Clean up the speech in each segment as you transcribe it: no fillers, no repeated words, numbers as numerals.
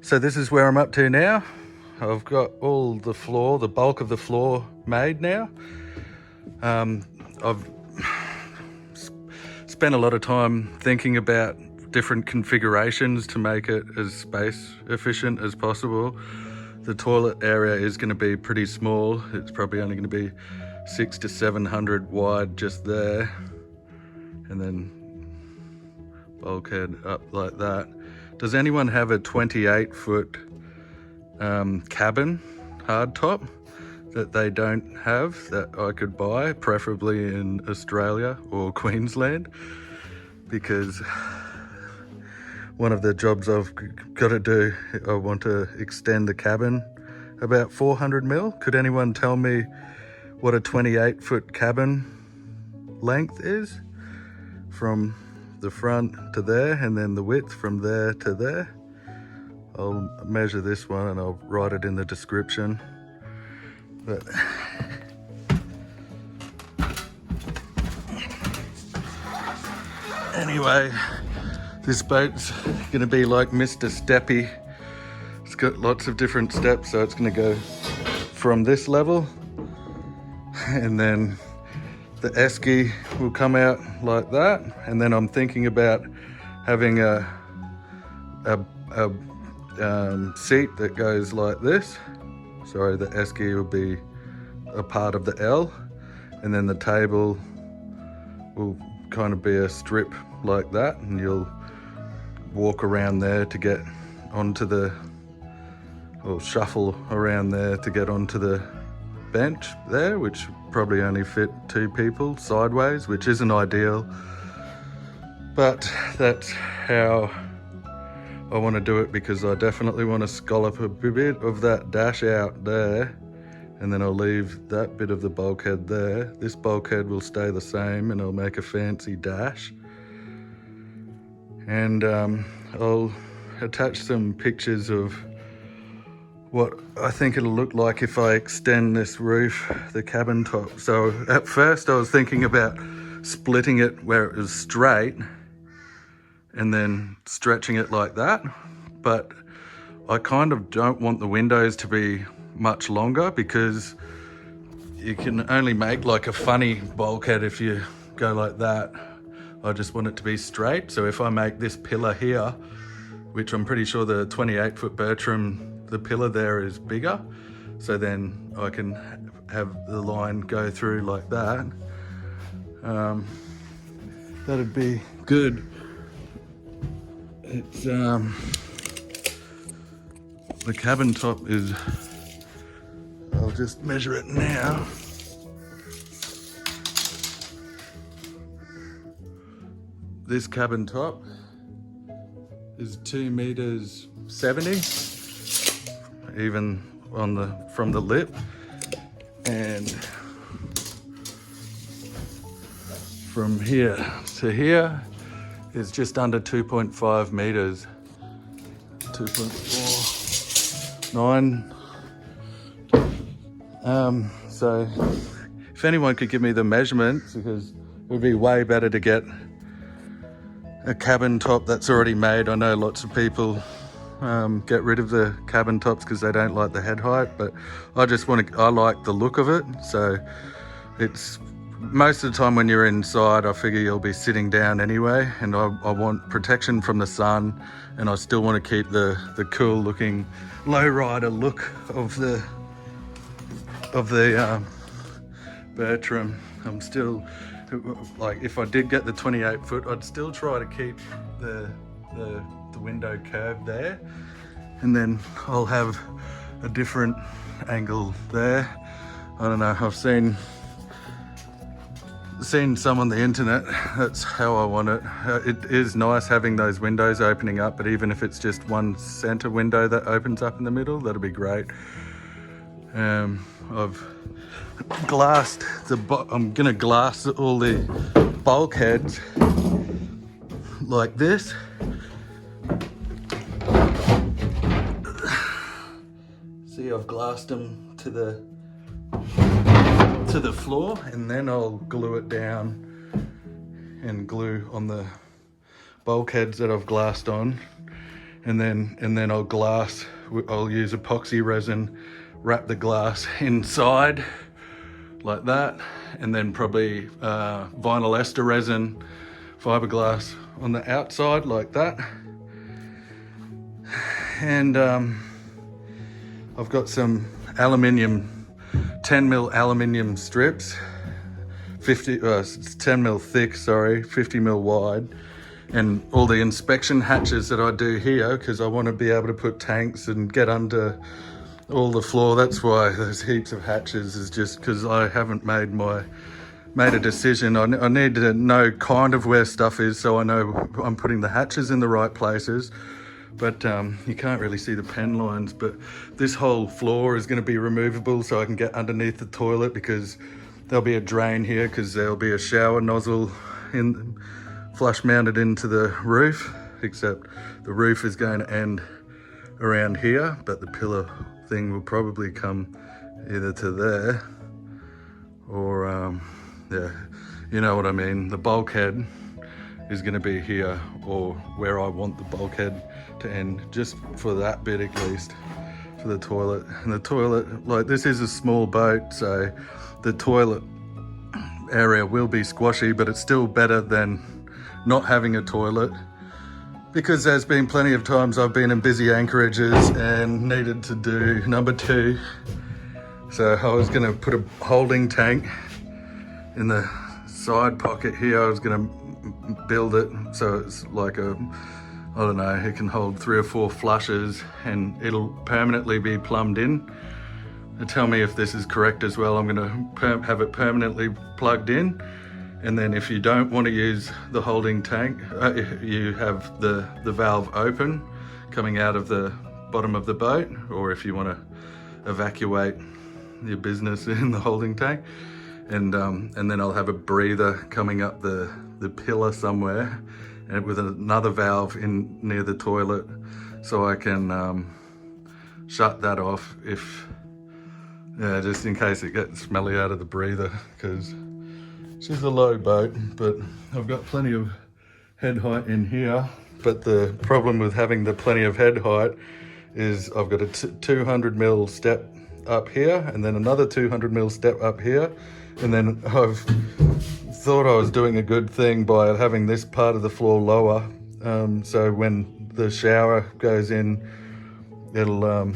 So this is where I'm up to now. I've got all the floor, the bulk of the floor made now. I've spent a lot of time thinking about different configurations to make it as space efficient as possible. The toilet area is going to be pretty small. It's probably only going to be 600 to 700 wide just there, and then bulkhead up like that. Does anyone have a 28-foot cabin hardtop that they don't have that I could buy, preferably in Australia or Queensland? Because one of the jobs I've got to do, I want to extend the cabin about 400 mil. Could anyone tell me what a 28-foot cabin length is from the front to there, and then the width from there to there? I'll measure this one and I'll write it in the description. But anyway, this boat's gonna be like Mr. Steppy. It's got lots of different steps, so it's gonna go from this level, and then the esky will come out like that. And then I'm thinking about having a seat that goes like this. Sorry, the esky will be a part of the L, and then the table will kind of be a strip like that, and you'll walk around there to get onto the, or shuffle around there to get onto the bench there, which probably only fit 2 people sideways, which isn't ideal, but that's how I want to do it, because I definitely want to scallop a bit of that dash out there, and then I'll leave that bit of the bulkhead there. This bulkhead will stay the same, and I'll make a fancy dash. And I'll attach some pictures of what I think it'll look like if I extend this roof, the cabin top. So at first I was thinking about splitting it where it was straight and then stretching it like that, but I kind of don't want the windows to be much longer, because you can only make like a funny bulkhead if you go like that. I just want it to be straight. So if I make this pillar here, which I'm pretty sure the 28-foot Bertram, the pillar there is bigger, so then I can have the line go through like that. That'd be good. It's the cabin top is, I'll just measure it now. This cabin top is 2 meters 70, even on the from the lip, and from here to here is just under 2.5 meters, 2.49. So if anyone could give me the measurements, because it would be way better to get a cabin top that's already made. I know lots of people get rid of the cabin tops because they don't like the head height, but I just want to, I like the look of it. So it's, most of the time when you're inside, I figure you'll be sitting down anyway, and I want protection from the sun, and I still want to keep the cool looking lowrider look of the Bertram. I'm still, like, if I did get the 28-foot, I'd still try to keep the window curved there, and then I'll have a different angle there. I don't know, I've seen some on the internet. That's how I want it. It is nice having those windows opening up, but even if it's just one center window that opens up in the middle, that'll be great. I've glassed I'm gonna glass all the bulkheads like this. See, I've glassed them to the floor, and then I'll glue it down and glue on the bulkheads that I've glassed on, and then I'll use epoxy resin, wrap the glass inside like that, and then probably vinyl ester resin, fiberglass on the outside like that. And I've got some aluminium, 10mm aluminium strips, 10mm thick, 50mm wide, and all the inspection hatches that I do here, because I want to be able to put tanks and get under all the floor. That's why there's heaps of hatches, is just because I haven't made a decision. I need to know kind of where stuff is, so I know I'm putting the hatches in the right places. But you can't really see the pen lines, but this whole floor is going to be removable so I can get underneath the toilet, because there'll be a drain here, because there'll be a shower nozzle flush mounted into the roof, except the roof is going to end around here, but the pillar thing will probably come either to there or yeah, you know what I mean. The bulkhead is going to be here, or where I want the bulkhead to end, just for that bit at least, for the toilet. And the toilet, like, this is a small boat, so the toilet area will be squashy, but it's still better than not having a toilet, because there's been plenty of times I've been in busy anchorages and needed to do number 2. So I was going to put a holding tank in the side pocket here. I was going to build it so it's like I don't know, it can hold 3 or 4 flushes, and it'll permanently be plumbed in. And tell me if this is correct as well. I'm going to have it permanently plugged in, and then if you don't want to use the holding tank, you have the valve open coming out of the bottom of the boat, or if you want to evacuate your business in the holding tank, and then I'll have a breather coming up the pillar somewhere, and with another valve in near the toilet, so I can shut that off if, yeah, just in case it gets smelly out of the breather, because she's a low boat, but I've got plenty of head height in here. But the problem with having the plenty of head height is I've got a 200mm step up here, and then another 200mm step up here, and then I've thought I was doing a good thing by having this part of the floor lower, so when the shower goes in, it'll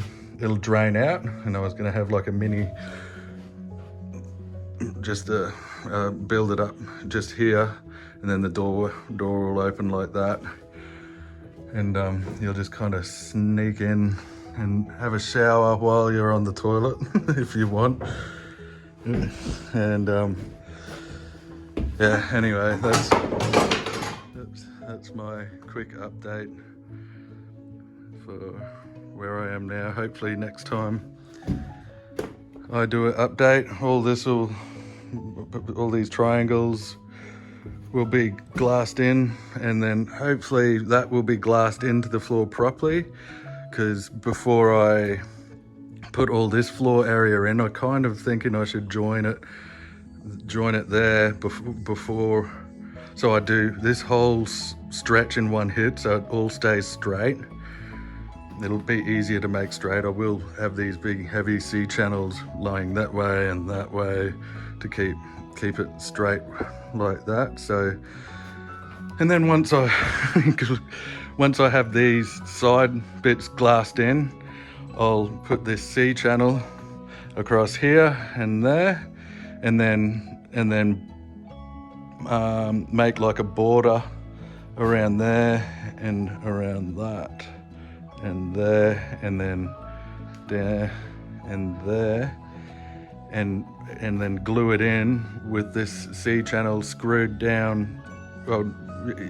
drain out, and I was going to have like a mini, just build it up just here, and then the door will open like that, and you'll just kind of sneak in and have a shower while you're on the toilet if you want. And yeah, anyway, that's my quick update for where I am now. Hopefully next time I do an update, all these triangles will be glassed in, and then hopefully that will be glassed into the floor properly, because before I put all this floor area in, I kind of thinking I should join it there before, so I do this whole stretch in one hit, so it all stays straight. It'll be easier to make straight. I will have these big heavy C channels lying that way and that way to keep it straight like that. So, and then once I have these side bits glassed in, I'll put this C channel across here and there, and then make like a border around there and around that, and there, and then there and there, and then glue it in with this C channel screwed down. Well,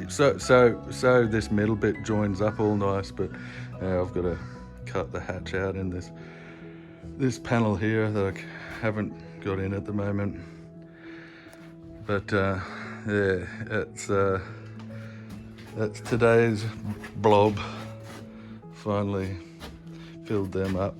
so this middle bit joins up all nice, but I've got to cut the hatch out in this panel here that I haven't got in at the moment. But yeah, that's today's blob. Finally filled them up.